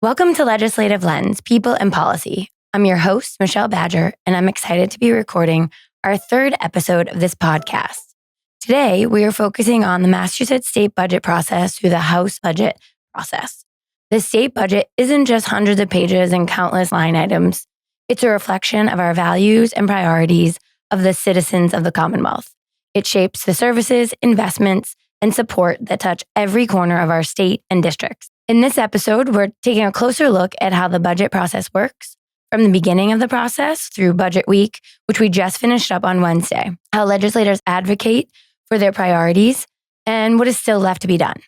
Welcome to Legislative Lens, People and Policy. I'm your host, Michelle Badger, and I'm excited to be recording our third episode of this podcast. Today, we are focusing on the Massachusetts state budget process through the House budget process. The state budget isn't just hundreds of pages and countless line items. It's a reflection of our values and priorities of the citizens of the Commonwealth. It shapes the services, investments, and support that touch every corner of our state and districts. In this episode, we're taking a closer look at how the budget process works from the beginning of the process through budget week, which we just finished up on Wednesday, how legislators advocate for their priorities, and what is still left to be done.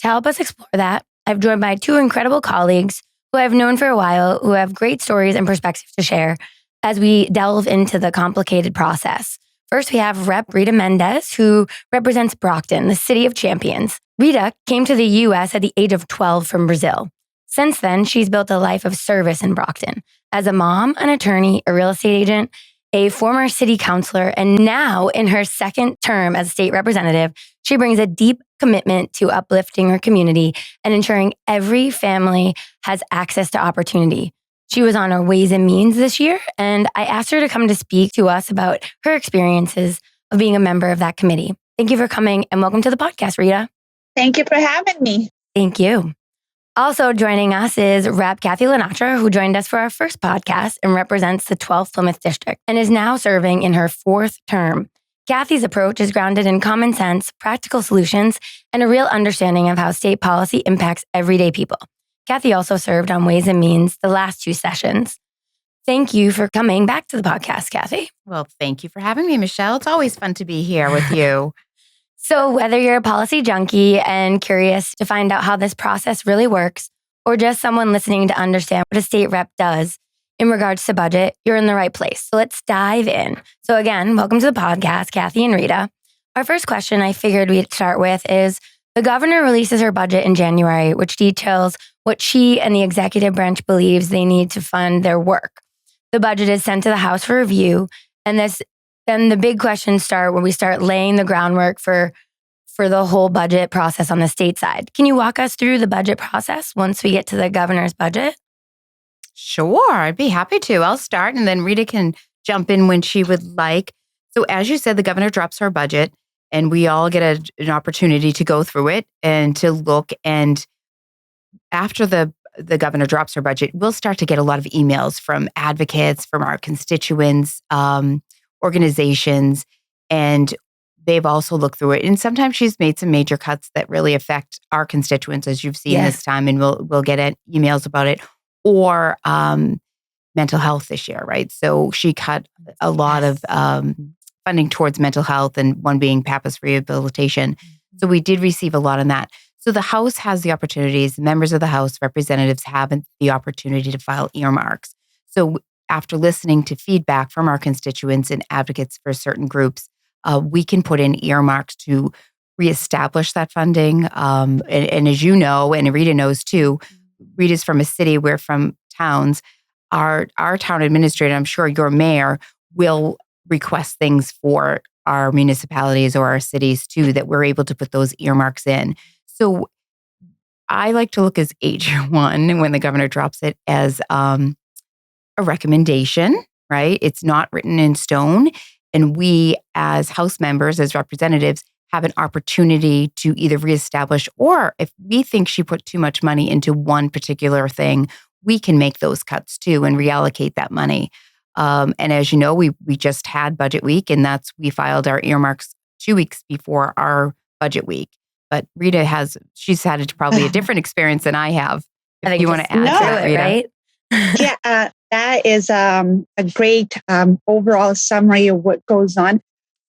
To help us explore that, I've joined by two incredible colleagues who I've known for a while, who have great stories and perspectives to share as we delve into the complicated process. First, we have Rep. Rita Mendes, who represents Brockton, the city of champions. Rita came to the U.S. at the age of 12 from Brazil. Since then, she's built a life of service in Brockton as a mom, an attorney, a real estate agent, a former city councillor, and now in her second term as state representative, she brings a deep commitment to uplifting her community and ensuring every family has access to opportunity. She was on our Ways and Means this year, and I asked her to come to speak to us about her experiences of being a member of that committee. Thank you for coming, and welcome to the podcast, Rita. Thank you for having me. Thank you. Also joining us is Rep. Kathy LaNatra, who joined us for our first podcast and represents the 12th Plymouth District and is now serving in her fourth term. Kathy's approach is grounded in common sense, practical solutions, and a real understanding of how state policy impacts everyday people. Kathy also served on Ways and Means the last two sessions. Thank you for coming back to the podcast, Kathy. Well, thank you for having me, Michelle. It's always fun to be here with you. So whether you're a policy junkie and curious to find out how this process really works, or just someone listening to understand what a state rep does in regards to budget, you're in the right place. So let's dive in. So again, welcome to the podcast, Kathy and Rita. Our first question I figured we'd start with is, the governor releases her budget in January, which details what she and the executive branch believes they need to fund their work. The budget is sent to the House for review, and then the big questions start when we start laying the groundwork for the whole budget process on the state side. Can you walk us through the budget process once we get to the governor's budget? Sure, I'd be happy to. I'll start, and then Rita can jump in when she would like. So as you said, the governor drops her budget, and we all get an opportunity to go through it and to look. And after the governor drops her budget, we'll start to get a lot of emails from advocates, from our constituents, organizations, and they've also looked through it. And sometimes she's made some major cuts that really affect our constituents, as you've seen this time, and we'll get emails about it. Or mental health this year, right? So she cut a lot of funding towards mental health, and one being Pappas rehabilitation. So we did receive a lot on that. So the House has the opportunities, members of the House, representatives have the opportunity to file earmarks. So after listening to feedback from our constituents and advocates for certain groups, we can put in earmarks to reestablish that funding. And as you know, and Rita knows too, Rita's from a city, we're from towns. Our town administrator, I'm sure your mayor, will request things for our municipalities or our cities too, that we're able to put those earmarks in. So I like to look as H1 when the governor drops it as a recommendation, right? It's not written in stone. And we as House members, as representatives, have an opportunity to either reestablish, or if we think she put too much money into one particular thing, we can make those cuts too and reallocate that money. And as you know, we just had budget week, and we filed our earmarks 2 weeks before our budget week. But Rita she's had probably a different experience than I have. If you want to add to it, right? Yeah, that is a great overall summary of what goes on.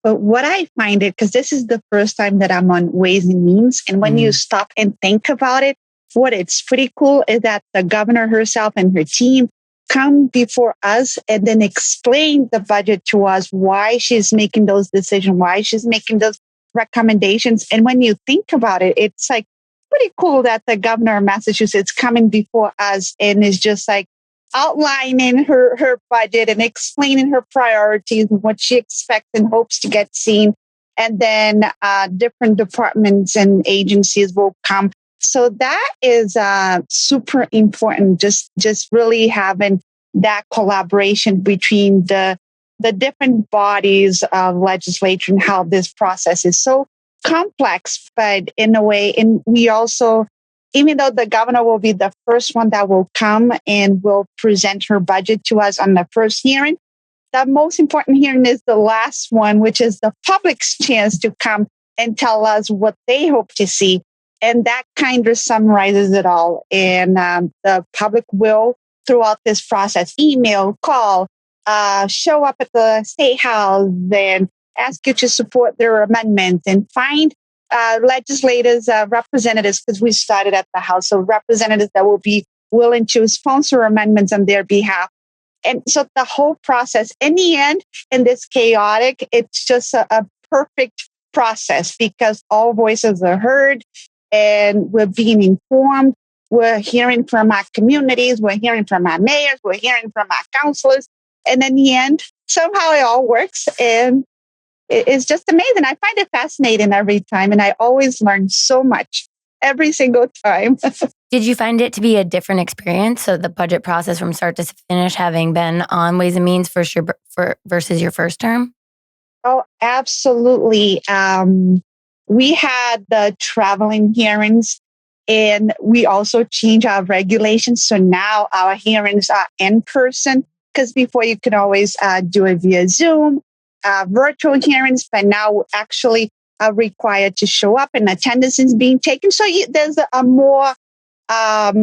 But what I find because this is the first time that I'm on Ways and Means, and when you stop and think about it, what it's pretty cool is that the governor herself and her team come before us and then explain the budget to us, why she's making those decisions, why she's making those recommendations. And when you think about it, it's like pretty cool that the governor of Massachusetts coming before us and is just like outlining her budget and explaining her priorities and what she expects and hopes to get seen. And then different departments and agencies will come So that is super important. Just really having that collaboration between the different bodies of legislature and how this process is so complex, but in a way, and we also, even though the governor will be the first one that will come and will present her budget to us on the first hearing, the most important hearing is the last one, which is the public's chance to come and tell us what they hope to see. And that kind of summarizes it all. And the public will, throughout this process, email, call, show up at the State House and ask you to support their amendments and find legislators, representatives, because we started at the House, so representatives that will be willing to sponsor amendments on their behalf. And so the whole process, in the end, in this chaotic, it's just a perfect process because all voices are heard and we're being informed. We're hearing from our communities. We're hearing from our mayors. We're hearing from our councillors. And in the end, somehow it all works. And it's just amazing. I find it fascinating every time. And I always learn so much every single time. Did you find it to be a different experience? So the budget process from start to finish, having been on Ways and Means versus your first term? Oh, absolutely. We had the traveling hearings and we also changed our regulations. So now our hearings are in person because before you could always do it via Zoom, virtual hearings, but now actually are required to show up and attendance is being taken. So there's a more of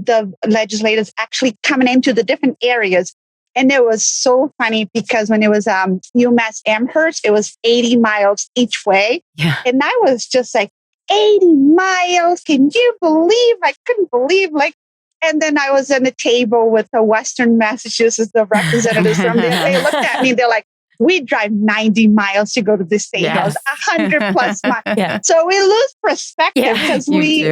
the legislators actually coming into the different areas. And it was so funny because when it was UMass Amherst, it was 80 miles each way. Yeah. And I was just like, 80 miles? Can you believe? I couldn't believe and then I was on a table with the Western Massachusetts, the representatives from there. They looked at me, they're like, we drive 90 miles to go to the State House, 100 plus miles. Yeah. So we lose perspective because we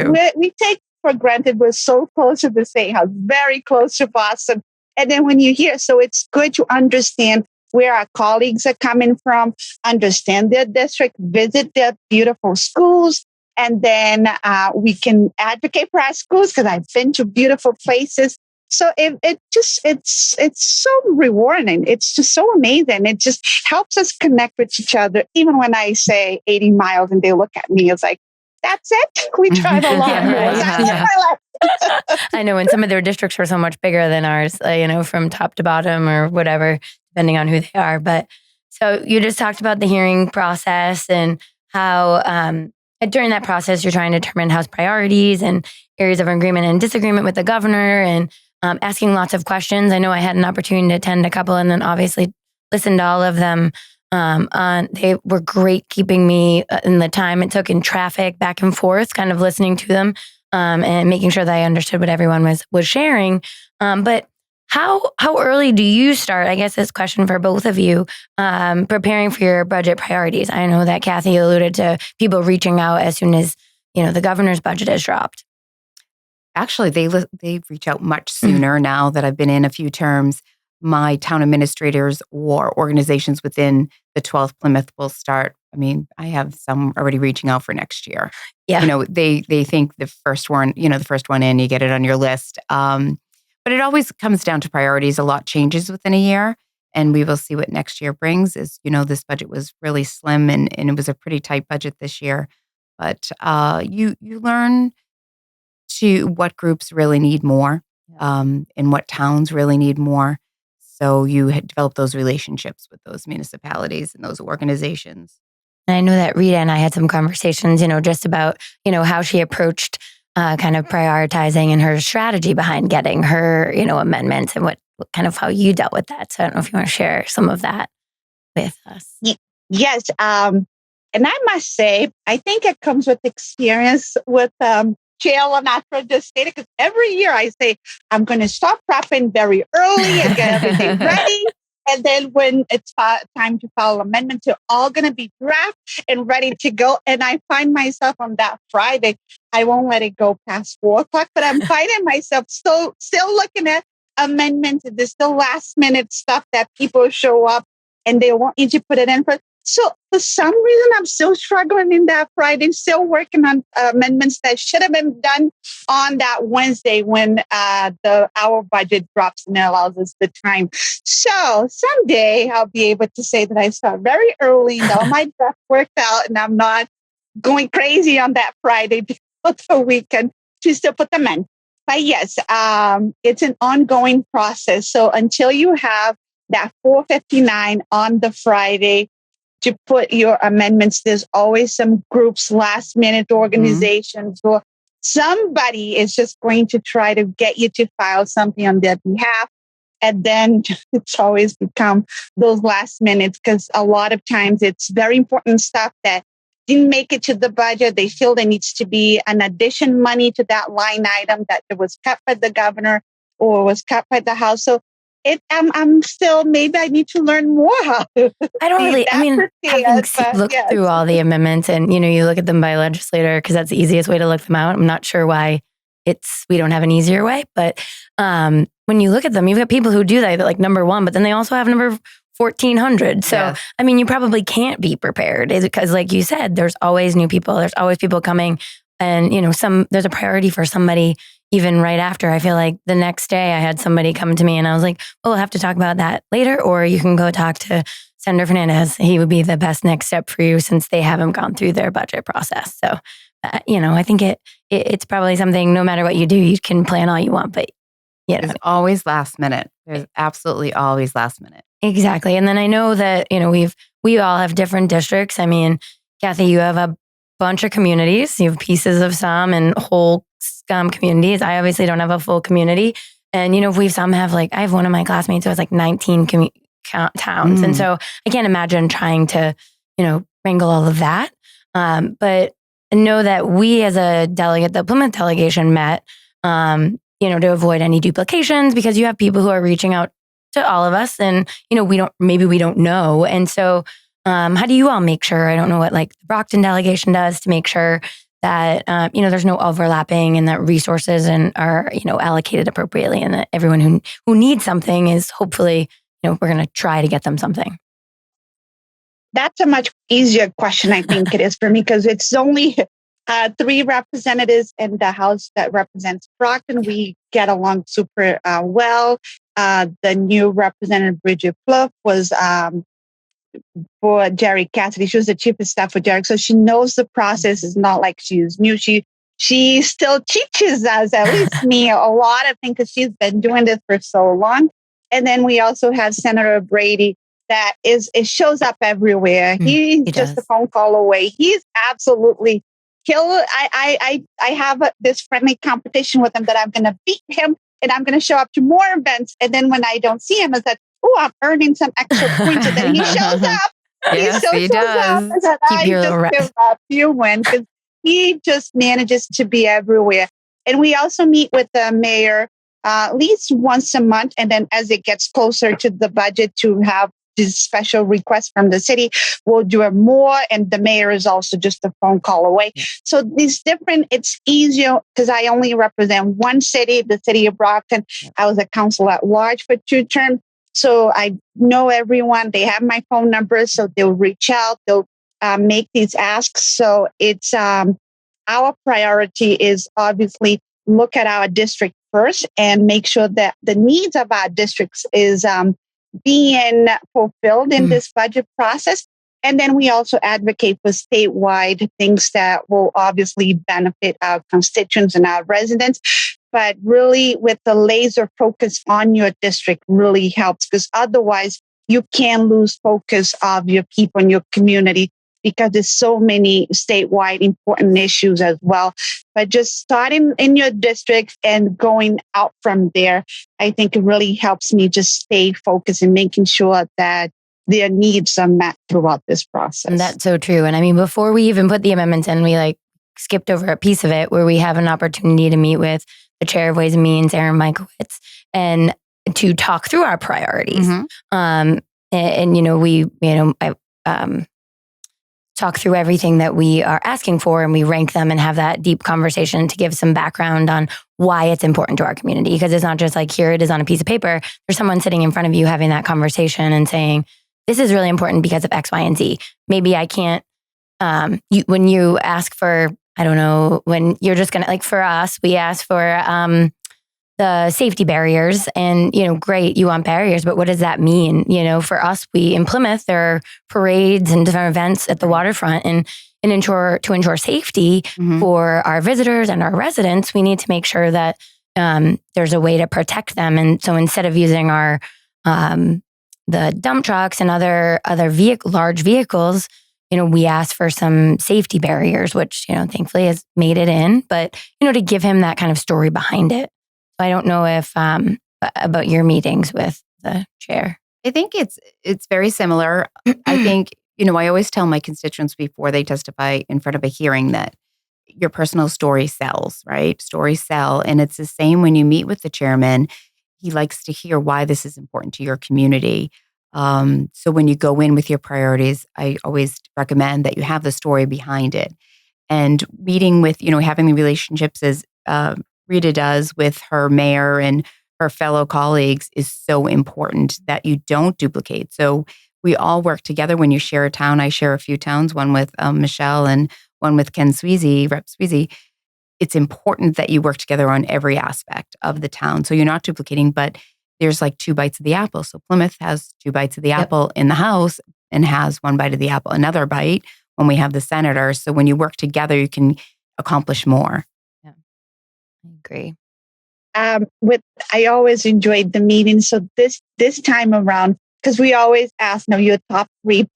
take for granted we're so close to the State House, very close to Boston. And then when you hear, so it's good to understand where our colleagues are coming from, understand their district, visit their beautiful schools, and then we can advocate for our schools because I've been to beautiful places. So it's so rewarding. It's just so amazing. It just helps us connect with each other. Even when I say 80 miles and they look at me, it's like, that's it. We drive a lot more. I know, and some of their districts are so much bigger than ours, from top to bottom or whatever, depending on who they are. But so you just talked about the hearing process and how during that process, you're trying to determine House priorities and areas of agreement and disagreement with the governor and asking lots of questions. I know I had an opportunity to attend a couple and then obviously listen to all of them. They were great keeping me in the time it took in traffic back and forth, kind of listening to them and making sure that I understood what everyone was sharing. But how early do you start? I guess this question for both of you, preparing for your budget priorities. I know that Kathy alluded to people reaching out as soon as the governor's budget has dropped. Actually, they reach out much sooner now that I've been in a few terms. My town administrators or organizations within the 12th Plymouth will start. I mean, I have some already reaching out for next year. Yeah. They think the first one in, you get it on your list. But it always comes down to priorities. A lot changes within a year, and we will see what next year brings. As you know, this budget was really slim, and it was a pretty tight budget this year. But you learn to what groups really need more, and what towns really need more. So you develop those relationships with those municipalities and those organizations. And I know that Rita and I had some conversations, just about, how she approached kind of prioritizing and her strategy behind getting her, amendments and what kind of how you dealt with that. So I don't know if you want to share some of that with us. Yes. And I must say, I think it comes with experience with Chair LaNatra just stated, because every year I say, I'm going to start prepping very early and get everything ready. And then when it's time to file amendments, they're all going to be draft and ready to go. And I find myself on that Friday, I won't let it go past 4:00, but I'm finding myself still looking at amendments. There's still last minute stuff that people show up and they want you to put it in for. So for some reason, I'm still struggling in that Friday, still working on amendments that should have been done on that Wednesday when our budget drops and allows us the time. So someday I'll be able to say that I start very early and all my stuff worked out and I'm not going crazy on that Friday before the weekend to still put them in. But yes, it's an ongoing process. So until you have that 4:59 on the Friday to put your amendments, there's always some groups, last minute organizations, or somebody is just going to try to get you to file something on their behalf. And then it's always become those last minutes because a lot of times it's very important stuff that didn't make it to the budget. They feel there needs to be an addition money to that line item that was cut by the governor or was cut by the House. So I'm still, maybe I need to learn more how to. I don't really, I mean, having looked through all the amendments and, you look at them by legislator because that's the easiest way to look them out. I'm not sure why we don't have an easier way, but when you look at them, you've got people who do that, like number 1, but then they also have number 1400. So, yes. I mean, you probably can't be prepared because like you said, there's always new people. There's always people coming and, there's a priority for somebody even right after. I feel like the next day I had somebody come to me and I was like, oh, we'll have to talk about that later, or you can go talk to Senator Fernandez. He would be the best next step for you since they haven't gone through their budget process. So, I think it's probably something, no matter what you do, you can plan all you want, but There's always last minute. There's absolutely always last minute. Exactly. And then I know that, we all have different districts. I mean, Kathy, you have a bunch of communities. You have pieces of some and whole communities. I obviously don't have a full community. And, we some have I have one of my classmates who has 19 towns. And so I can't imagine trying to, wrangle all of that. But know that we as a delegate, the Plymouth delegation met, to avoid any duplications because you have people who are reaching out to all of us and, we don't know. And so how do you all make sure, I don't know what the Brockton delegation does to make sure that, there's no overlapping and that resources are, allocated appropriately and that everyone who needs something is hopefully, we're going to try to get them something. That's a much easier question, I think it is for me, because it's only 3 representatives in the House that represents Brockton. We get along super well. The new representative, Bridget Fluff, was for Jerry Cassidy. She was the chief of staff for Jerry. So she knows the process. It's not like she's new. She still teaches us, at least me, a lot of things because she's been doing this for so long. And then we also have Senator Brady that it shows up everywhere. He's just a phone call away. He's absolutely killer. I have this friendly competition with him that I'm going to beat him and I'm going to show up to more events. And then when I don't see him, it's like, oh, I'm earning some extra points. And then he shows up. Yes, he does. Up, I just give up. You win because he just manages to be everywhere. And we also meet with the mayor at least once a month. And then as it gets closer to the budget to have this special request from the city, we'll do it more. And the mayor is also just a phone call away. So it's easier because I only represent one city, the city of Brockton. I was a councillor at large for 2 terms. So I know everyone. They have my phone number. So they'll reach out. They'll make these asks. So it's our priority is obviously look at our district first and make sure that the needs of our districts is being fulfilled in this budget process. And then we also advocate for statewide things that will obviously benefit our constituents and our residents. But really with the laser focus on your district really helps because otherwise you can lose focus of your people in your community because there's so many statewide important issues as well. But just starting in your district and going out from there, I think it really helps me just stay focused and making sure that their needs are met throughout this process. And that's so true. And I mean, before we even put the amendments in, we skipped over a piece of it where we have an opportunity to meet with the chair of Ways and Means, Aaron Michaelwitz, and to talk through our priorities. I talk through everything that we are asking for and we rank them and have that deep conversation to give some background on why it's important to our community. Because it's not just here it is on a piece of paper. There's someone sitting in front of you having that conversation and saying, this is really important because of X, Y, and Z. Maybe I can't, when you ask for, I don't know, when you're just going to, like for us, we ask for the safety barriers and, great, you want barriers, but what does that mean? For us, in Plymouth, there are parades and different events at the waterfront and to ensure safety for our visitors and our residents, we need to make sure that there's a way to protect them. And so instead of using our, the dump trucks and other large vehicles, we asked for some safety barriers, which, thankfully has made it in, but, to give him that kind of story behind it. I don't know if about your meetings with the chair. I think it's very similar. I think, I always tell my constituents before they testify in front of a hearing that your personal story sells, right? Stories sell. And it's the same when you meet with the chairman. He likes to hear why this is important to your community. So when you go in with your priorities, I always recommend that you have the story behind it. And meeting with, having the relationships as Rita does with her mayor and her fellow colleagues is so important that you don't duplicate. So we all work together when you share a town. I share a few towns, one with Michelle and one with Ken Sweezy, Rep Sweezy. It's important that you work together on every aspect of the town. So you're not duplicating, but there's like 2 bites of the apple. So Plymouth has 2 bites of the apple in the House and has 1 bite of the apple, another bite when we have the senator. So when you work together, you can accomplish more. Yeah, I agree. I always enjoyed the meeting. So this time around, because we always ask, your top 3.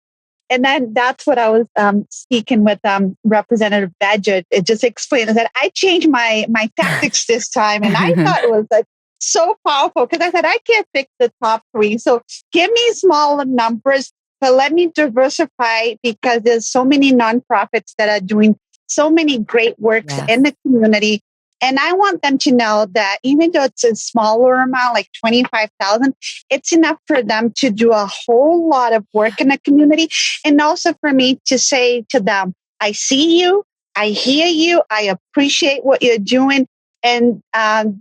And then that's what I was speaking with Representative Badger. It just explained that I changed my tactics this time. And I thought it was like so powerful because I said, I can't pick the top 3. So give me smaller numbers, but let me diversify because there's so many nonprofits that are doing so many great works in the community. And I want them to know that even though it's a smaller amount, like 25,000, it's enough for them to do a whole lot of work in the community. And also for me to say to them, I see you, I hear you, I appreciate what you're doing. And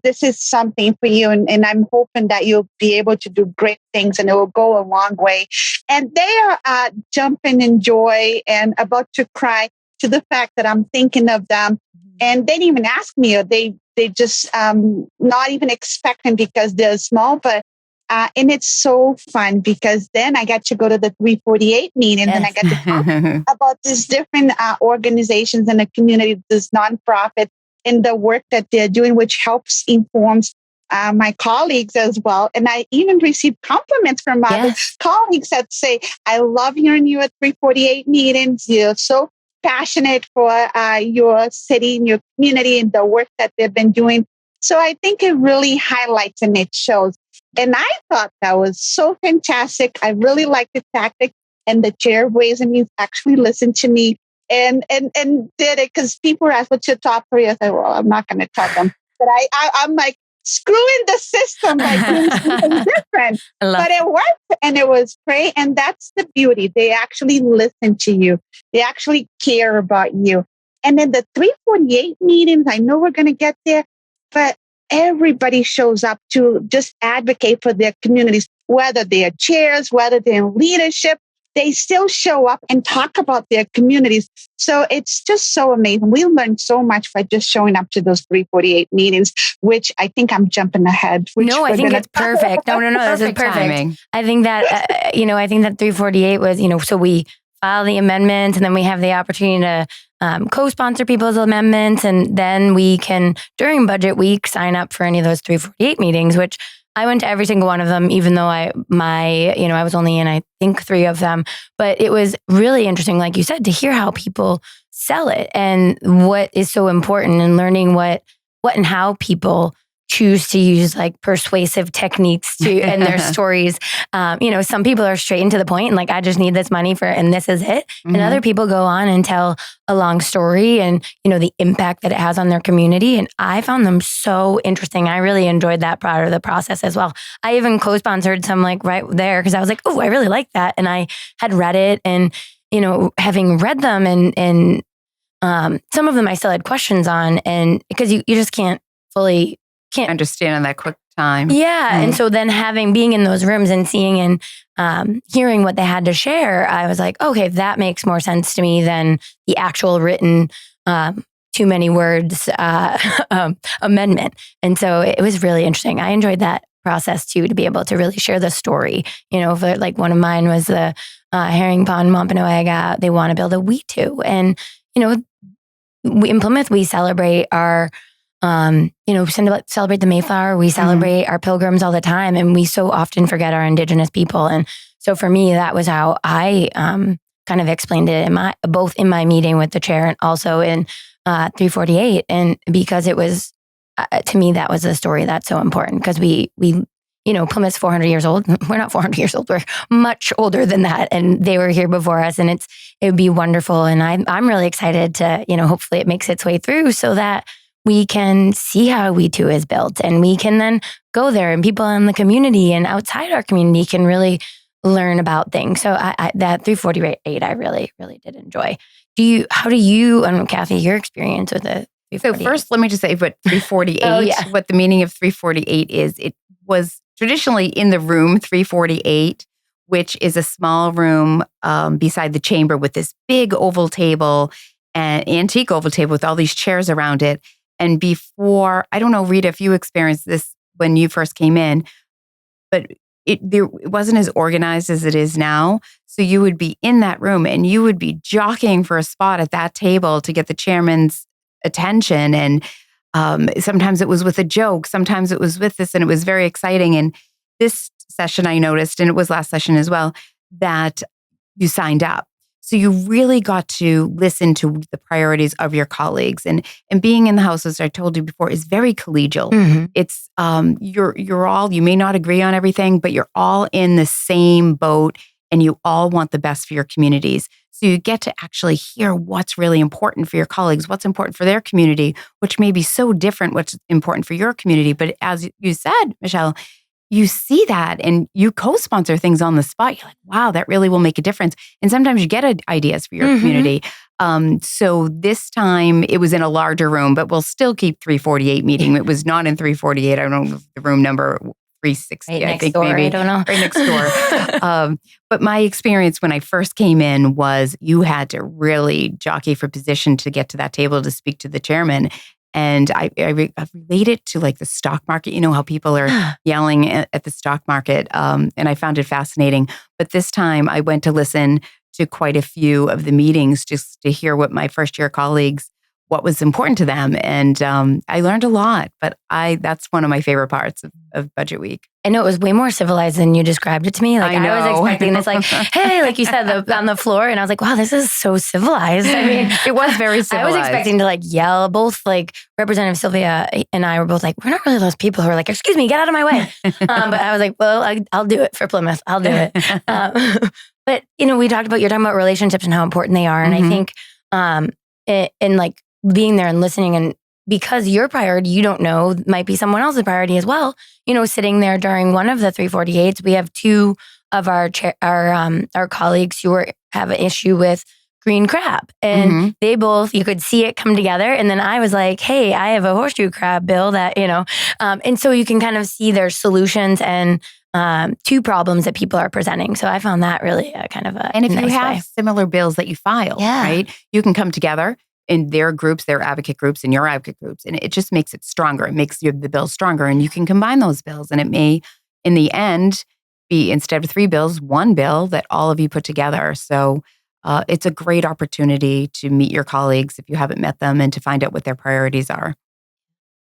this is something for you. And I'm hoping that you'll be able to do great things and it will go a long way. And they are jumping in joy and about to cry to the fact that I'm thinking of them. And they didn't even ask me, or they just not even expecting because they're small. But and it's so fun because then I got to go to the 348 meeting and I got to talk about these different organizations in the community, this nonprofit, and the work that they're doing, which helps informs my colleagues as well. And I even received compliments from other colleagues that say, I love hearing you at 348 meetings. You're so passionate for your city and your community and the work that they've been doing. So I think it really highlights and it shows. And I thought that was so fantastic. I really liked the tactic. And the chair of Ways and Means actually listened to me and did it because people asked, what's your top 3? I said, well, I'm not going to tell them. But I'm like, screwing the system by doing something different. But it worked and it was great. And that's the beauty. They actually listen to you. They actually care about you. And then the 348 meetings, I know we're going to get there, but everybody shows up to just advocate for their communities, whether they're chairs, whether they're in leadership. They still show up and talk about their communities. So it's just so amazing. We learned so much by just showing up to those 348 meetings, which I think I'm jumping ahead. No, I think it's perfect. No, this is perfect. Timing. I think that, I think that 348 was, so we file the amendments and then we have the opportunity to co-sponsor people's amendments. And then we can, during budget week, sign up for any of those 348 meetings, which I went to every single one of them, even though I was only in, I think, 3 of them. But it was really interesting, like you said, to hear how people sell it and what is so important and learning what and how people choose to use like persuasive techniques to and their stories. Some people are straight into the point and like, I just need this money and this is it. Mm-hmm. And other people go on and tell a long story and, the impact that it has on their community. And I found them so interesting. I really enjoyed that part of the process as well. I even co-sponsored some like right there because I was like, oh, I really like that. And I had read it and, having read them and some of them I still had questions on and because you just can't fully understand in that quick time. Yeah. And so then being in those rooms and seeing and hearing what they had to share, I was like, okay, that makes more sense to me than the actual written, too many words amendment. And so it was really interesting. I enjoyed that process too, to be able to really share the story. Like one of mine was the Herring Pond Wampanoag. They want to build a We2. And, in Plymouth, we celebrate our, celebrate the Mayflower. We celebrate our pilgrims all the time. And we so often forget our Indigenous people. And so for me, that was how I kind of explained it both in my meeting with the chair and also in 348. And because it was, to me, that was a story that's so important because we Plymouth's 400 years old. We're not 400 years old. We're much older than that. And they were here before us. And it would be wonderful. And I'm really excited to, hopefully it makes its way through so that we can see how We2 is built. And we can then go there and people in the community and outside our community can really learn about things. So that 348, I really, really did enjoy. How do you, Kathy, your experience with it? So first, let me just say what 348, what the meaning of 348 is. It was traditionally in the room 348, which is a small room beside the chamber with this big oval table, an antique oval table with all these chairs around it. And before, I don't know, Rita, if you experienced this when you first came in, but it wasn't as organized as it is now. So you would be in that room and you would be jockeying for a spot at that table to get the chairman's attention. And sometimes it was with a joke, sometimes it was with this, and it was very exciting. And this session I noticed, and it was last session as well, that you signed up. So you really got to listen to the priorities of your colleagues. And being in the House, as I told you before, is very collegial. Mm-hmm. It's you're all, you may not agree on everything, but you're all in the same boat and you all want the best for your communities. So you get to actually hear what's really important for your colleagues, what's important for their community, which may be so different what's important for your community. But as you said, Michelle, you see that and you co-sponsor things on the spot. You're like, wow, that really will make a difference. And sometimes you get ideas for your community. So this time it was in a larger room, but we'll still keep 348 meeting. It was not in 348. I don't know the room number, 360, I think maybe. I don't know. Right next door. But my experience when I first came in was you had to really jockey for position to get to that table to speak to the chairman. And I relate it to like the stock market, how people are yelling at the stock market. And I found it fascinating. But this time I went to listen to quite a few of the meetings just to hear what my first year colleagues, what was important to them. And I learned a lot, but that's one of my favorite parts of Budget Week. I know it was way more civilized than you described it to me. Like I was expecting this, like, hey, like you said, on the floor. And I was like, wow, this is so civilized. I mean, it was very civilized. I was expecting to like yell. Both like Representative Sylvia and I were both like, we're not really those people who are like, excuse me, get out of my way. But I was like, well, I'll do it for Plymouth. I'll do it. But, you're talking about relationships and how important they are. And I think in like being there and listening and because your priority, you don't know, might be someone else's priority as well. Sitting there during one of the 348s, we have two of our colleagues who have an issue with green crab. And they both, you could see it come together. And then I was like, hey, I have a horseshoe crab bill that, and so you can kind of see their solutions and two problems that people are presenting. So I found that really kind of a And if nice you have way. similar bills that you file, right, you can come together in their groups, their advocate groups, and your advocate groups. And it just makes it stronger. It makes the bill stronger. And you can combine those bills. And it may, in the end, be instead of 3 bills, 1 bill that all of you put together. So it's a great opportunity to meet your colleagues if you haven't met them and to find out what their priorities are.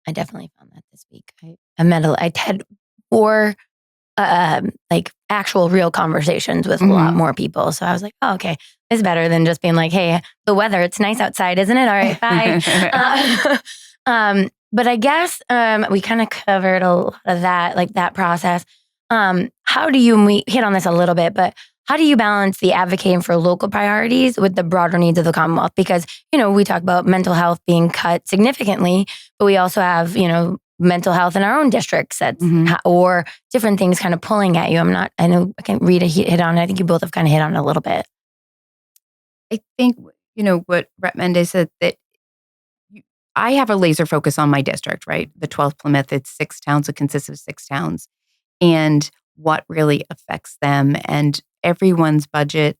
I definitely found that this week. I had 4 like actual real conversations with a lot more people. So I was like, oh, okay, it's better than just being like, hey, the weather, it's nice outside, isn't it? All right, bye. But I guess we kind of covered a lot of that, like that process. How do you, and we hit on this a little bit, but how do you balance the advocating for local priorities with the broader needs of the Commonwealth? Because, we talk about mental health being cut significantly, but we also have, mental health in our own districts or different things kind of pulling at you. I know I can't read hit on it. I think you both have kind of hit on it a little bit. I think, what Rita Mendes said, that I have a laser focus on my district, right? The 12th Plymouth, it's 6 towns. It consists of 6 towns. And what really affects them and everyone's budget,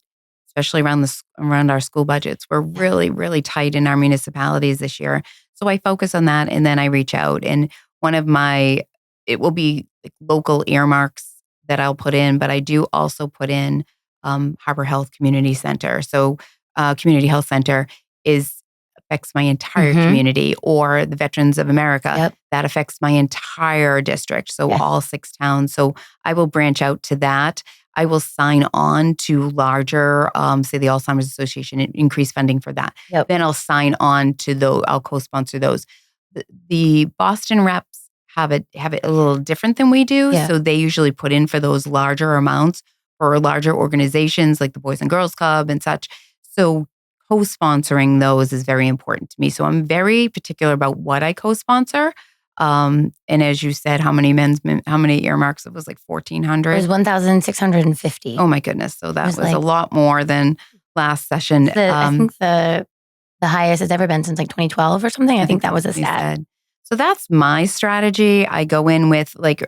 especially around our school budgets. We're really, really tight in our municipalities this year. So I focus on that and then I reach out. And it will be like local earmarks that I'll put in, but I do also put in Harbor Health Community Center. So Community Health Center affects my entire community, or the Veterans of America, that affects my entire district. So all 6 towns. So I will branch out to that. I will sign on to larger, say the Alzheimer's Association, and increase funding for that. Then I'll sign on to those. I'll co-sponsor those. The Boston reps have it a little different than we do. So they usually put in for those larger amounts for larger organizations like the Boys and Girls Club and such. So co-sponsoring those is very important to me. So I'm very particular about what I co-sponsor. And as you said, how many earmarks? It was like 1,400. It was 1,650. Oh my goodness! So that was a lot more than last session. I think the highest it's ever been since like 2012 or something. I think that was a stat. So that's my strategy. I go in with like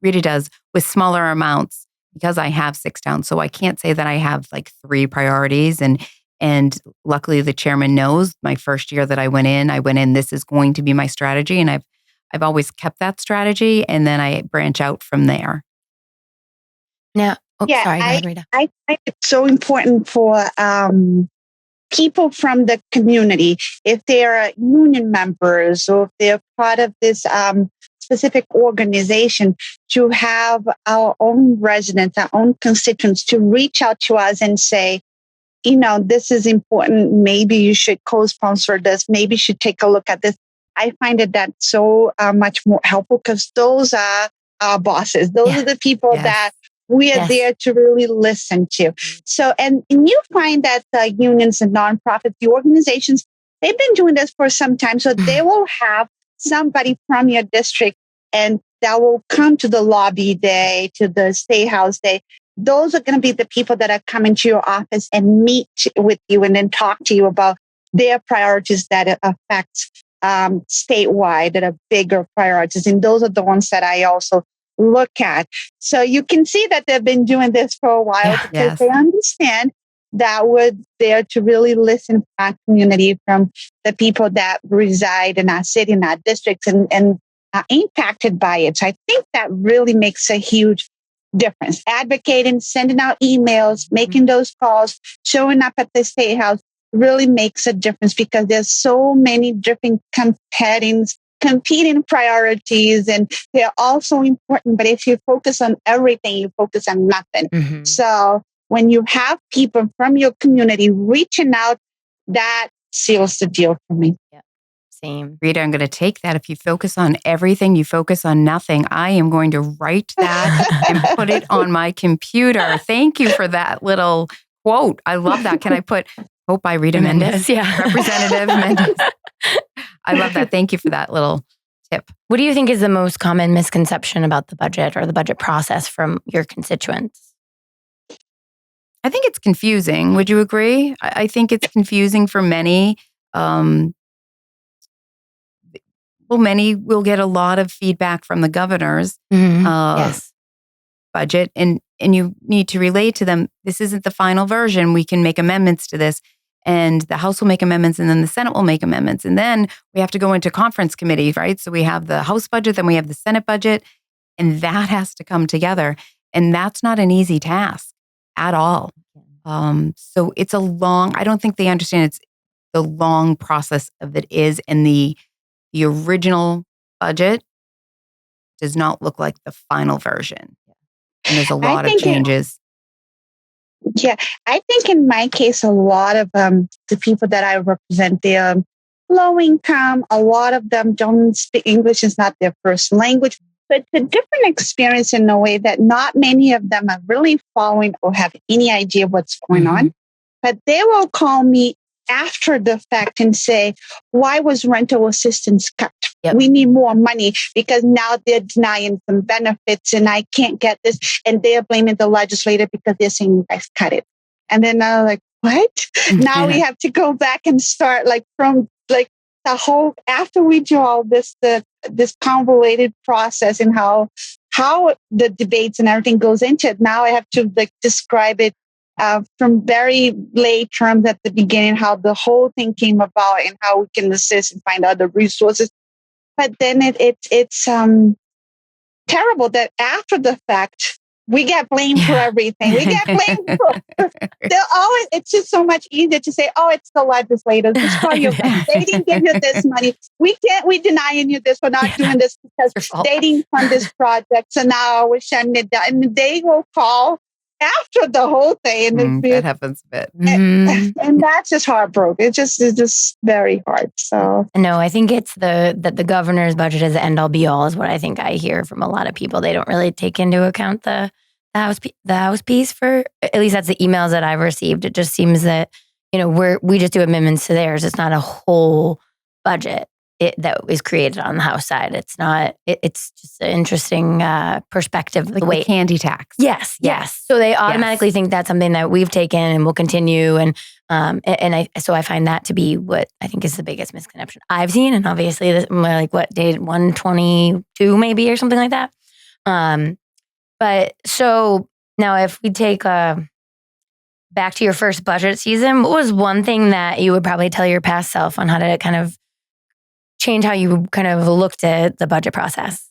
Rita does with smaller amounts because I have 6 towns. So I can't say that I have like 3 priorities. And luckily, the chairman knows my first year that I went in, this is going to be my strategy. And I've always kept that strategy. And then I branch out from there. Now, sorry, go ahead, Rita. I think it's so important for people from the community, if they are union members or if they're part of this specific organization, to have our own residents, our own constituents to reach out to us and say, this is important. Maybe you should co-sponsor this. Maybe you should take a look at this. I find that so much more helpful because those are our bosses. Those are the people that we are there to really listen to. So, and you find that the unions and nonprofits, the organizations, they've been doing this for some time. So they will have somebody from your district and that will come to the lobby day, to the State House day. Those are going to be the people that are coming to your office and meet with you and then talk to you about their priorities that affects statewide, that are bigger priorities. And those are the ones that I also look at. So you can see that they've been doing this for a while because they understand that we're there to really listen to our community, from the people that reside in our city, in our districts, and are impacted by it. So I think that really makes a huge difference. Advocating, sending out emails, making those calls, showing up at the State House really makes a difference because there's so many different competing priorities, and they're all so important. But if you focus on everything, you focus on nothing. So when you have people from your community reaching out, that seals the deal for me. Same. Rita, I'm going to take that. If you focus on everything, you focus on nothing. I am going to write that and put it on my computer. Thank you for that little quote. I love that. Can I put quote by Rita Mendes? Representative Mendes. I love that. Thank you for that little tip. What do you think is the most common misconception about the budget or the budget process from your constituents? I think it's confusing. Would you agree? I think it's confusing for many. Many will get a lot of feedback from the governor's budget, and you need to relate to them. This isn't the final version. We can make amendments to this, and the House will make amendments, and then the Senate will make amendments, and then we have to go into conference committee, right? So we have the House budget, then we have the Senate budget, and that has to come together, and that's not an easy task at all. So it's a long. I don't think they understand it's the long process of it is, and the original budget does not look like the final version. And there's a lot of changes. I think in my case, a lot of the people that I represent, they're low income. A lot of them don't speak English. It's not their first language. But it's a different experience in a way that not many of them are really following or have any idea what's going on. But they will call me after the fact and say, why was rental assistance cut? We need more money because now they're denying some benefits and I can't get this. And they're blaming the legislator because they're saying you guys cut it. And then I'm like, what? Now we have to go back and start from the whole, after we do all this, this convoluted process and how the debates and everything goes into it, now I have to like describe it from very lay terms at the beginning, how the whole thing came about and how we can assist and find other resources. But then it's terrible that after the fact, we get blamed for everything. We get blamed for they'll always, it's just so much easier to say, oh, it's the legislators. It's probably your friends. They didn't give you this money. We denying you this. We're not doing this because they didn't fund this project. So now we're shutting it down. And they will call after the whole thing. And that happens a bit. And that's just heartbroken. It's just very hard. So no, I think it's that the governor's budget is the end all be all is what I think I hear from a lot of people. They don't really take into account the house piece for, at least that's the emails that I've received. It just seems that, we just do amendments to theirs. It's not a whole budget that is created on the House side. It's not, it's just an interesting perspective. Like the candy tax. Yes. So they automatically think that's something that we've taken and will continue. And I find that to be what I think is the biggest misconception I've seen. And obviously, like what date 122 maybe or something like that. But so now if we take back to your first budget season, what was one thing that you would probably tell your past self on how to kind of change how you kind of looked at the budget process?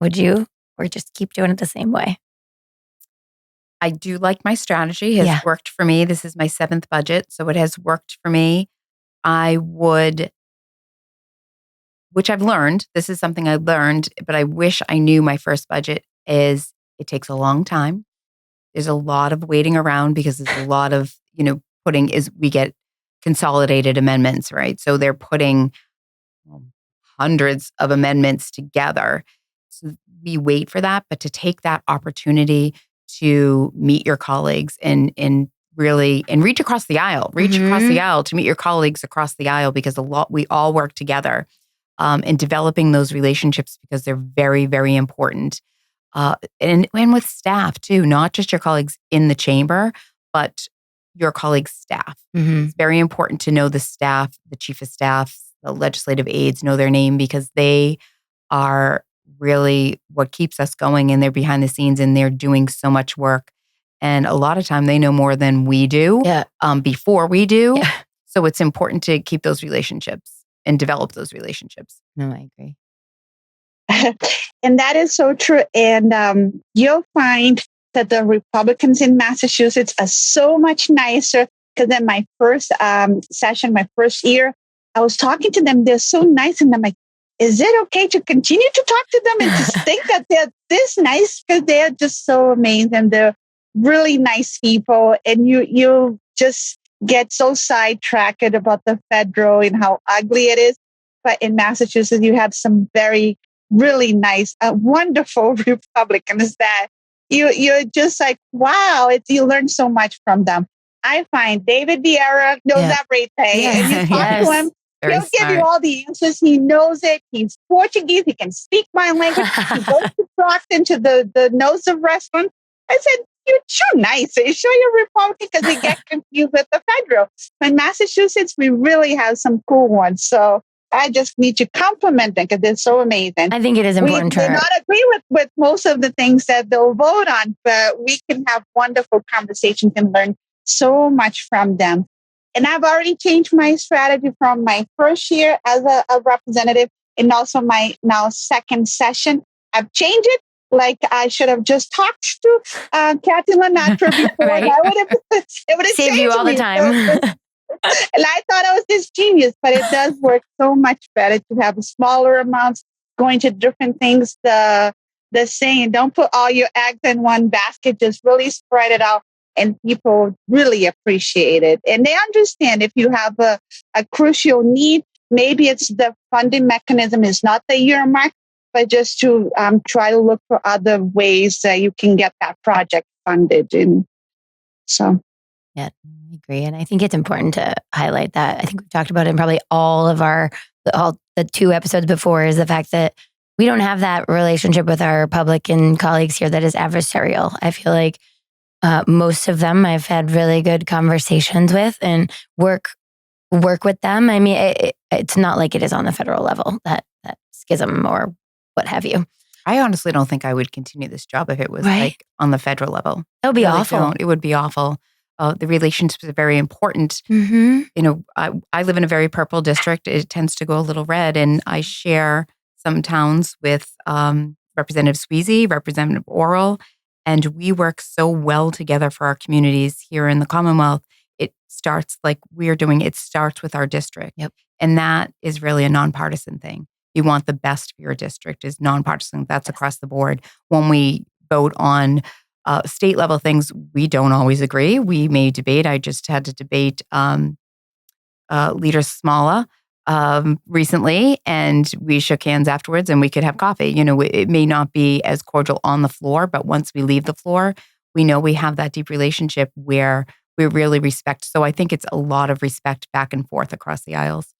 Would you, or just keep doing it the same way? I do like my strategy. It has worked for me. This is my 7th budget, so it has worked for me. Which I've learned, this is something I learned, but I wish I knew my first budget is it takes a long time. There's a lot of waiting around because there's a lot of, we get consolidated amendments, right? So they're putting hundreds of amendments together. So we wait for that, but to take that opportunity to meet your colleagues and really reach across the aisle, to meet your colleagues across the aisle, because we all work together in developing those relationships because they're very, very important. And with staff too, not just your colleagues in the chamber, but your colleagues' staff. It's very important to know the staff, the chief of staff, the legislative aides, know their name, because they are really what keeps us going, and they're behind the scenes and they're doing so much work. And a lot of time they know more than we do before we do. Yeah. So it's important to keep those relationships and develop those relationships. No, I agree. And that is so true. And you'll find that the Republicans in Massachusetts are so much nicer, because in my first session, my first year, I was talking to them. They're so nice. And I'm like, is it okay to continue to talk to them and to think that they're this nice? Because they're just so amazing. They're really nice people. And you just get so sidetracked about the federal and how ugly it is. But in Massachusetts, you have some really nice, wonderful Republicans that you're just like, wow, you learn so much from them. I find David Vieira knows everything. And you talk to him, he'll give you all the answers. He knows it. He's Portuguese. He can speak my language. He goes to Brockton to the nose of restaurant. I said, you're too nice. You show you're Republican, because they get confused with the federal. In Massachusetts, we really have some cool ones. So I just need to compliment them because they're so amazing. I think it is important to not agree with most of the things that they'll vote on, but we can have wonderful conversations and learn so much from them. And I've already changed my strategy from my first year as a representative and also my now second session. I've changed it. Like I should have just talked to Kathy LaNatra before. Right. It would have saved you all the time. And I thought I was this genius, but it does work so much better to have smaller amounts going to different things. The saying, don't put all your eggs in one basket, just really spread it out. And people really appreciate it. And they understand if you have a crucial need, maybe it's the funding mechanism is not the earmark, but just to try to look for other ways that you can get that project funded. And so. Yeah, I agree. And I think it's important to highlight that. I think we've talked about it in probably all the 2 episodes before, is the fact that we don't have that relationship with our Republican colleagues here that is adversarial. I feel like most of them I've had really good conversations with and work work with them. I mean, it's not like it is on the federal level, that schism or what have you. I honestly don't think I would continue this job if it was Right. like on the federal level. That would be I really awful. don't. It would be awful. The relationships are very important. Mm-hmm. You know, I live in a very purple district. It tends to go a little red, and I share some towns with Representative Sweezy, Representative Oral, and we work so well together for our communities here in the Commonwealth. It starts like we're doing. It starts with our district, Yep. And that is really a nonpartisan thing. You want the best for your district is nonpartisan. That's across the board. When we vote on state level things, we don't always agree. We may debate. I just had to debate Leader Smala recently, and we shook hands afterwards and we could have coffee. You know, it may not be as cordial on the floor, but once we leave the floor, we know we have that deep relationship where we really respect. So I think it's a lot of respect back and forth across the aisles.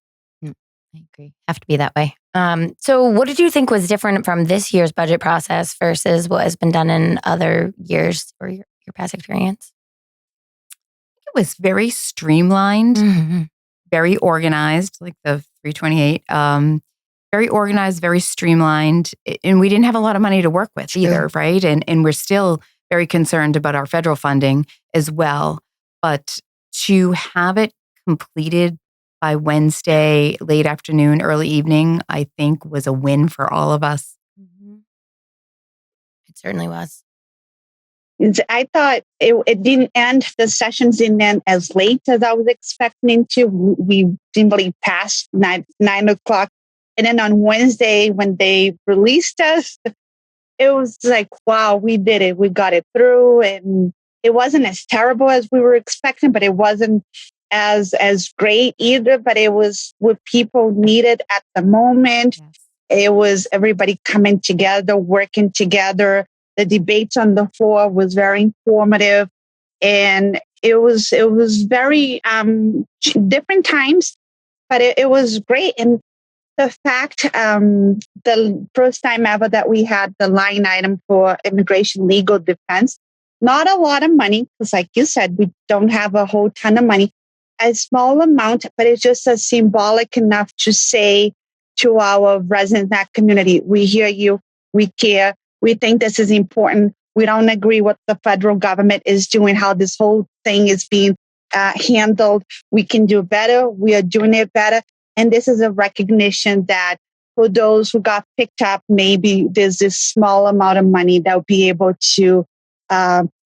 I agree. Have to be that way. So what did you think was different from this year's budget process versus what has been done in other years or your past experience? It was very streamlined, Mm-hmm. very organized, like the 328. Very organized, very streamlined. And we didn't have a lot of money to work with either, right? And we're still very concerned about our federal funding as well. But to have it completed by Wednesday, late afternoon, early evening, I think was a win for all of us. Mm-hmm. It certainly was. I thought it didn't end, the sessions didn't end as late as I was expecting to. We simply passed 9 o'clock. And then on Wednesday, when they released us, it was like, wow, we did it. We got it through. And it wasn't as terrible as we were expecting, but it wasn't as great either. But it was what people needed at the moment. Yes. It was everybody coming together, working together. The debates on the floor was very informative, and it was very different times, but it was great. And the fact, the first time ever that we had the line item for immigration legal defense, not a lot of money, because like you said, we don't have a whole ton of money, a small amount, but it's just a symbolic enough to say to our residents in that community, we hear you, we care, we think this is important. We don't agree what the federal government is doing, how this whole thing is being handled. We can do better. We are doing it better. And this is a recognition that for those who got picked up, maybe there's this small amount of money that will be able to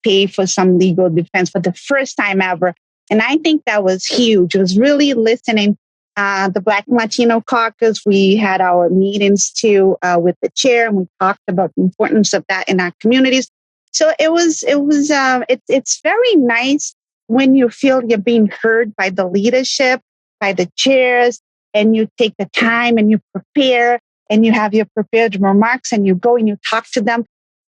pay for some legal defense for the first time ever. And I think that was huge. It was really listening. The Black and Latino Caucus, we had our meetings too with the chair, and we talked about the importance of that in our communities. So it's very nice when you feel you're being heard by the leadership, by the chairs, and you take the time and you prepare and you have your prepared remarks and you go and you talk to them.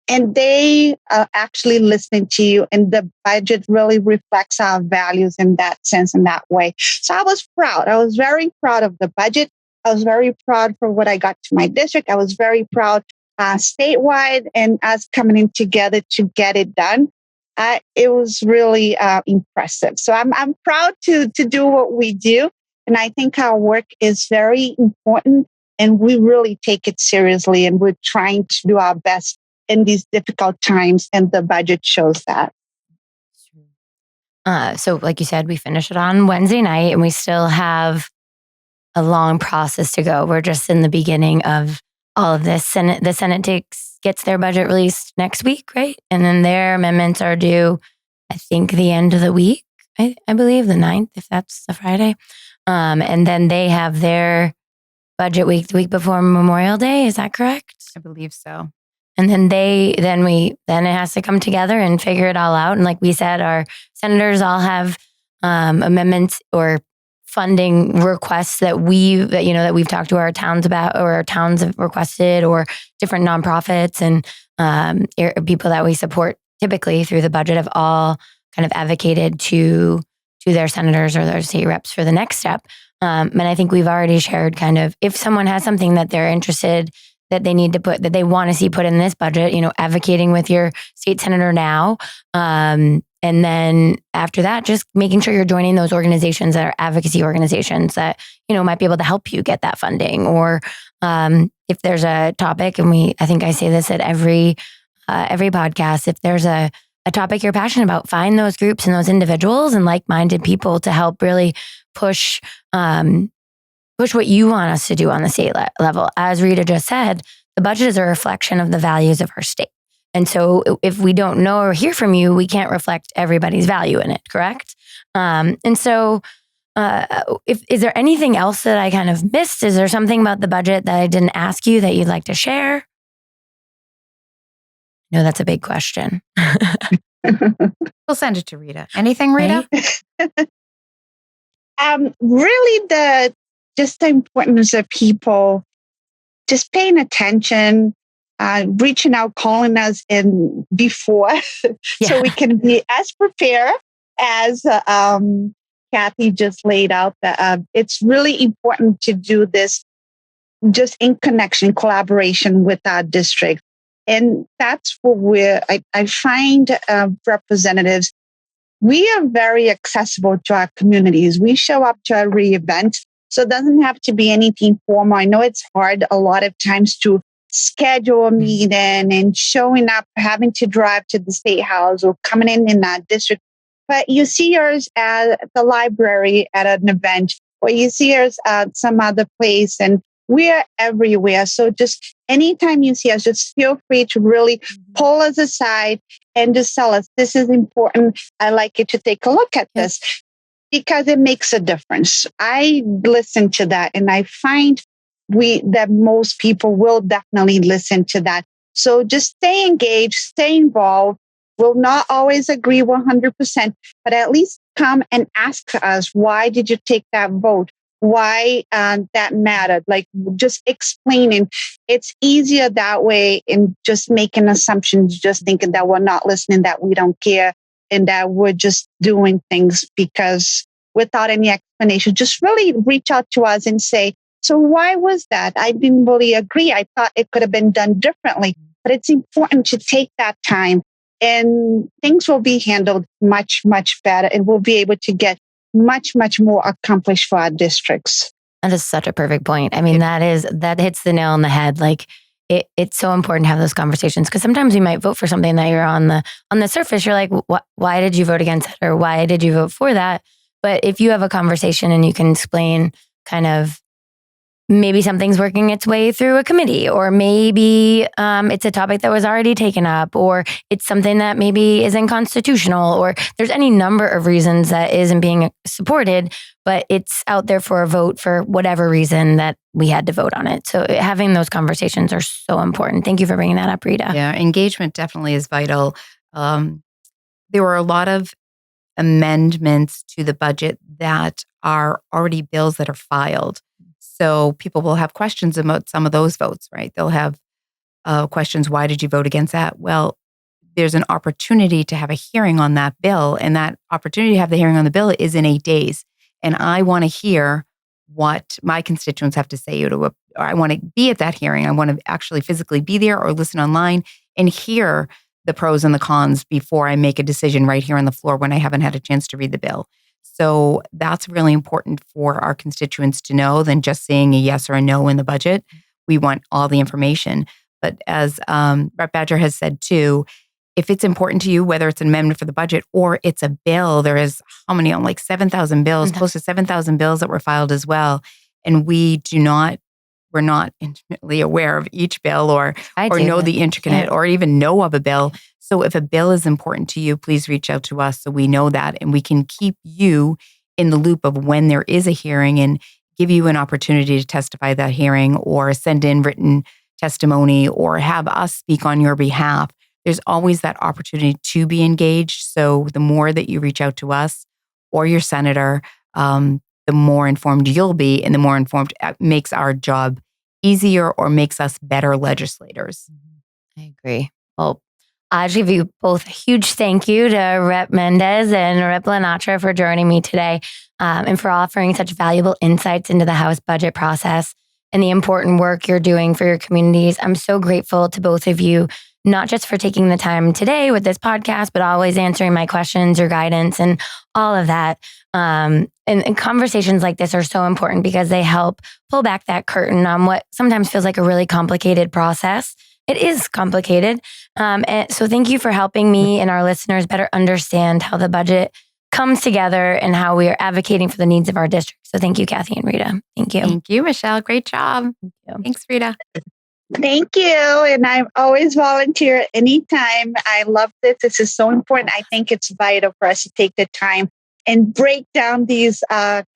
And they are actually listening to you, and the budget really reflects our values in that sense, in that way. So I was proud. I was very proud of the budget. I was very proud for what I got to my district. I was very proud statewide and us coming in together to get it done. It was really impressive. So I'm proud to do what we do. And I think our work is very important, and we really take it seriously, and we're trying to do our best in these difficult times, and the budget shows that. So like you said, we finished it on Wednesday night, and we still have a long process to go. We're just in the beginning of all of this. The Senate gets their budget released next week, right? And then their amendments are due, I think, the end of the week, I believe, the 9th, if that's the Friday. And then they have their budget week the week before Memorial Day. Is that correct? I believe so. And then it has to come together and figure it all out. And like we said, our senators all have amendments or funding requests that we've talked to our towns about, or our towns have requested, or different nonprofits and people that we support typically through the budget have all kind of advocated to their senators or their state reps for the next step. And I think we've already shared kind of, if someone has something that they're interested that they need to that they want to see put in this budget, advocating with your state senator now, And then after that, just making sure you're joining those organizations that are advocacy organizations that, might be able to help you get that funding. Or if there's a topic, and I think I say this at every podcast, if there's a topic you're passionate about, find those groups and those individuals and like-minded people to help really push what you want us to do on the state level. As Rita just said, the budget is a reflection of the values of our state. And so if we don't know or hear from you, we can't reflect everybody's value in it, correct? And so is there anything else that I kind of missed? Is there something about the budget that I didn't ask you that you'd like to share? No, that's a big question. We'll send it to Rita. Anything, Rita? Really, just the importance of people just paying attention, reaching out, calling us in before, so we can be as prepared as Kathy just laid out. That it's really important to do this just in connection, collaboration with our district. And that's where I find representatives, we are very accessible to our communities. We show up to every event. So it doesn't have to be anything formal. I know it's hard a lot of times to schedule a meeting and showing up, having to drive to the state house or coming in that district. But you see us at the library at an event, or you see us at some other place, and we're everywhere. So just anytime you see us, just feel free to really pull us aside and just tell us, this is important. I'd like you to take a look at this, because it makes a difference. I listen to that, and I find that most people will definitely listen to that. So just stay engaged, stay involved. We'll not always agree 100%, but at least come and ask us, why did you take that vote? Why that mattered? Like, just explaining. It's easier that way, in just making assumptions, just thinking that we're not listening, that we don't care, and that we're just doing things because without any explanation. Just really reach out to us and say, so why was that? I didn't really agree. I thought it could have been done differently. But it's important to take that time, and things will be handled much, much better, and we'll be able to get much, much more accomplished for our districts. That is such a perfect point. I mean, that hits the nail on the head. Like, it's so important to have those conversations, because sometimes you might vote for something that you're on the surface, you're like, why did you vote against it, or why did you vote for that? But if you have a conversation and you can explain kind of, maybe something's working its way through a committee, or maybe it's a topic that was already taken up, or it's something that maybe isn't constitutional, or there's any number of reasons that isn't being supported, but it's out there for a vote for whatever reason that we had to vote on it. So having those conversations are so important. Thank you for bringing that up, Rita. Yeah, engagement definitely is vital. There were a lot of amendments to the budget that are already bills that are filed. So people will have questions about some of those votes, right? They'll have questions, why did you vote against that? Well, there's an opportunity to have a hearing on that bill, and that opportunity to have the hearing on the bill is in 8 days. And I want to hear what my constituents have to say. Or I want to be at that hearing. I want to actually physically be there or listen online and hear the pros and the cons before I make a decision right here on the floor when I haven't had a chance to read the bill. So that's really important for our constituents to know than just saying a yes or a no in the budget. We want all the information. But as Rep. Badger has said too, if it's important to you, whether it's an amendment for the budget or it's a bill, there is how many, like 7,000 bills, close to 7,000 bills that were filed as well. And we're not intimately aware of each bill or know the intricate or even know of a bill. So if a bill is important to you, please reach out to us so we know that, and we can keep you in the loop of when there is a hearing and give you an opportunity to testify at that hearing, or send in written testimony, or have us speak on your behalf. There's always that opportunity to be engaged. So the more that you reach out to us or your senator, the more informed you'll be, and the more informed it makes our job easier or makes us better legislators. I agree. Well, I'll give you both a huge thank you to Rep. Mendes and Rep. LaNatra for joining me today, and for offering such valuable insights into the House budget process and the important work you're doing for your communities. I'm so grateful to both of you, not just for taking the time today with this podcast, but always answering my questions, your guidance, and all of that. And conversations like this are so important because they help pull back that curtain on what sometimes feels like a really complicated process. It is complicated. And so thank you for helping me and our listeners better understand how the budget comes together and how we are advocating for the needs of our district. So thank you, Kathy and Rita. Thank you. Thank you, Michelle. Great job. Thanks, Rita. Thank you. And I always volunteer anytime. I love this. This is so important. I think it's vital for us to take the time and break down these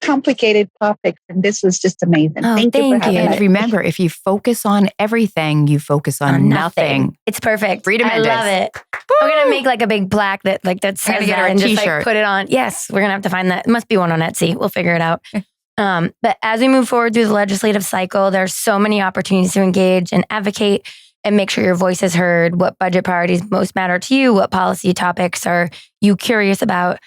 complicated topics. And this was just amazing. Thank you for having And us. remember, if you focus on everything, you focus on nothing. It's perfect. Rita Mendes. I love it. We're going to make like a big plaque that says that and just like put it on. Yes, we're going to have to find that. It must be one on Etsy. We'll figure it out. But as we move forward through the legislative cycle, there's so many opportunities to engage and advocate and make sure your voice is heard, what budget priorities most matter to you, what policy topics are you curious about,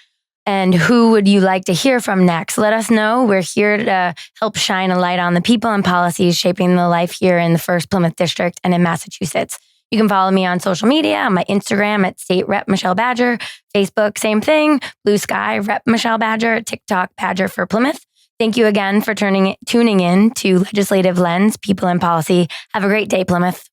and who would you like to hear from next? Let us know. We're here to help shine a light on the people and policies shaping the life here in the 1st Plymouth District and in Massachusetts. You can follow me on social media, on my Instagram at State Rep Michelle Badger, Facebook, same thing, Blue Sky Rep Michelle Badger, TikTok Badger for Plymouth. Thank you again for tuning in to Legislative Lens, People and Policy. Have a great day, Plymouth.